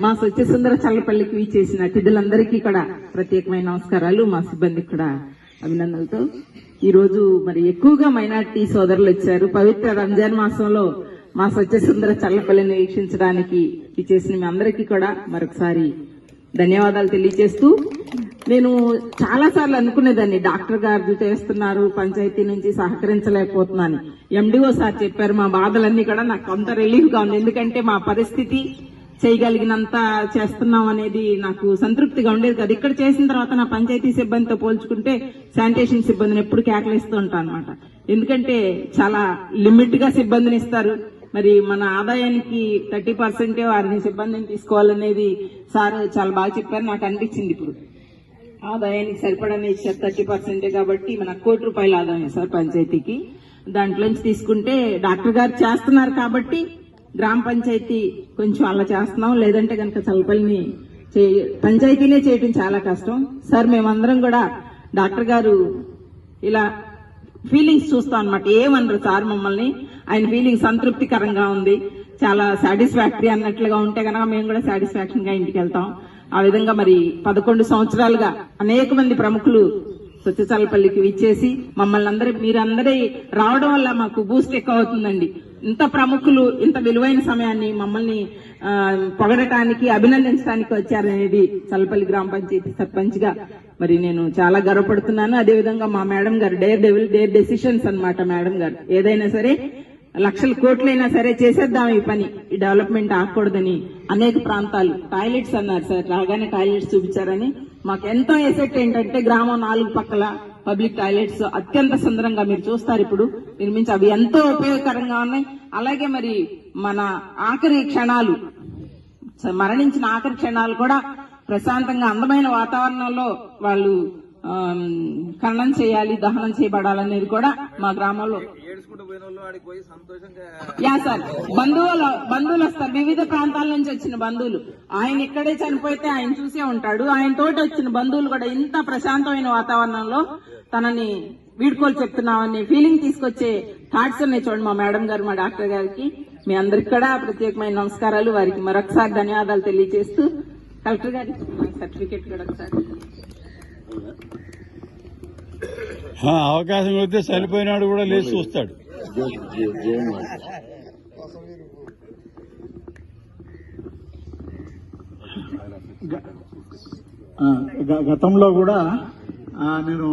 మా సత్యసుందర చల్లపల్లికి చేసిన అతిథులందరికీ కూడా ప్రత్యేకమైన నమస్కారాలు, మా సిబ్బందికి కూడా అభినందనలతో. ఈ రోజు మరి ఎక్కువగా మైనార్టీ సోదరులు వచ్చారు. పవిత్ర రంజాన్ మాసంలో మా సత్యసుందర చల్లపల్లిని వీక్షించడానికి చేసిన మీ అందరికీ కూడా మరొకసారి ధన్యవాదాలు తెలియజేస్తూ, నేను చాలా సార్లు అనుకునేదాన్ని డాక్టర్ గారు చేస్తున్నారు, పంచాయతీ నుంచి సహకరించలేకపోతున్నాను. ఎండిఓ సార్ చెప్పారు, మా బాధలన్నీ కూడా నాకు కొంత రిలీఫ్ గా ఉంది. ఎందుకంటే మా పరిస్థితి చేయగలిగినంత చేస్తున్నాం అనేది నాకు సంతృప్తిగా ఉండేది కదా. ఇక్కడ చేసిన తర్వాత నా పంచాయతీ సిబ్బందితో పోల్చుకుంటే శానిటేషన్ సిబ్బందిని ఎప్పుడు కేకలిస్తూ ఉంటాను అనమాట. ఎందుకంటే చాలా లిమిట్ గా సిబ్బందిని ఇస్తారు. మరి మన ఆదాయానికి 30% వారిని సిబ్బందిని తీసుకోవాలనేది సార్ చాలా బాగా చెప్పారు. నాకు అనిపించింది ఇప్పుడు ఆదాయానికి సరిపడనే ఇచ్చారు 30% కాబట్టి మన ₹1,00,00,000 ఆదాయం సార్ పంచాయతీకి. దాంట్లోంచి తీసుకుంటే డాక్టర్ గారు చేస్తున్నారు కాబట్టి గ్రామ పంచాయతీ కొంచెం అలా చేస్తున్నాం. లేదంటే కనుక చల్లపల్లిని పంచాయతీనే చేయటం చాలా కష్టం సార్. మేమందరం కూడా డాక్టర్ గారు ఇలా ఫీలింగ్స్ చూస్తాం అనమాట. ఏమన్నారు సార్ మమ్మల్ని, ఆయన ఫీలింగ్ సంతృప్తికరంగా ఉంది, చాలా సాటిస్ఫాక్టరీ అన్నట్లుగా ఉంటే కనుక మేము కూడా సాటిస్ఫాక్షన్ గా ఇంటికి వెళ్తాం. ఆ విధంగా మరి 11 సంవత్సరాలుగా అనేక మంది ప్రముఖులు చల్లపల్లికి విచ్చేసి మమ్మల్ని మీరందరూ రావడం వల్ల మాకు బూస్ట్ ఎక్కువ అవుతుందండి. ఇంత ప్రముఖులు ఇంత విలువైన సమయాన్ని మమ్మల్ని పొగడటానికి, అభినందించడానికి వచ్చారనేది చల్లపల్లి గ్రామ పంచాయతీ సర్పంచ్ గా మరి నేను చాలా గర్వపడుతున్నాను. అదేవిధంగా మా మేడం గారు డేర్ డెసిషన్స్ అన్నమాట. మేడం గారు ఏదైనా సరే లక్షల కోట్లైనా సరే చేసేద్దాం ఈ పని, ఈ డెవలప్మెంట్ ఆగకూడదని అనేక ప్రాంతాలు టాయిలెట్స్ అన్నారు సార్, రాగానే టాయిలెట్స్ చూపించారని. మాకు ఎంతో ఎసెట్ ఏంటంటే గ్రామం 4 పక్కల పబ్లిక్ టాయిలెట్స్ అత్యంత సుందరంగా మీరు చూస్తారు ఇప్పుడు నిర్మించి, అవి ఎంతో ఉపయోగకరంగా ఉన్నాయి. అలాగే మరి మన ఆఖరి క్షణాలు, మరణించిన ఆఖరి క్షణాలు కూడా ప్రశాంతంగా అందమైన వాతావరణంలో వాళ్ళు ఖననం చేయాలి, దహనం చేయబడాలనేది కూడా మా గ్రామంలో. యా సార్, బంధువులు వస్తారు, వివిధ ప్రాంతాల నుంచి వచ్చిన బంధువులు. ఆయన ఇక్కడే చనిపోతే ఆయన చూసే ఉంటాడు. ఆయన తోటి వచ్చిన బంధువులు కూడా ఇంత ప్రశాంతమైన వాతావరణంలో తనని వీడ్కోలు చెప్తున్నామని ఫీలింగ్ తీసుకొచ్చే థాట్స్ ఉన్నాయి చూడండి మా మేడం గారు, మా డాక్టర్ గారికి. మీ అందరికి కూడా ప్రత్యేకమైన నమస్కారాలు, వారికి మరొకసారి ధన్యవాదాలు తెలియజేస్తూ, కలెక్టర్ గారికి సర్టిఫికేట్ కూడా ఒకసారి. అవకాశం వస్తే చనిపోయినాడు కూడా లేచి చూస్తాడు. గతంలో కూడా నేను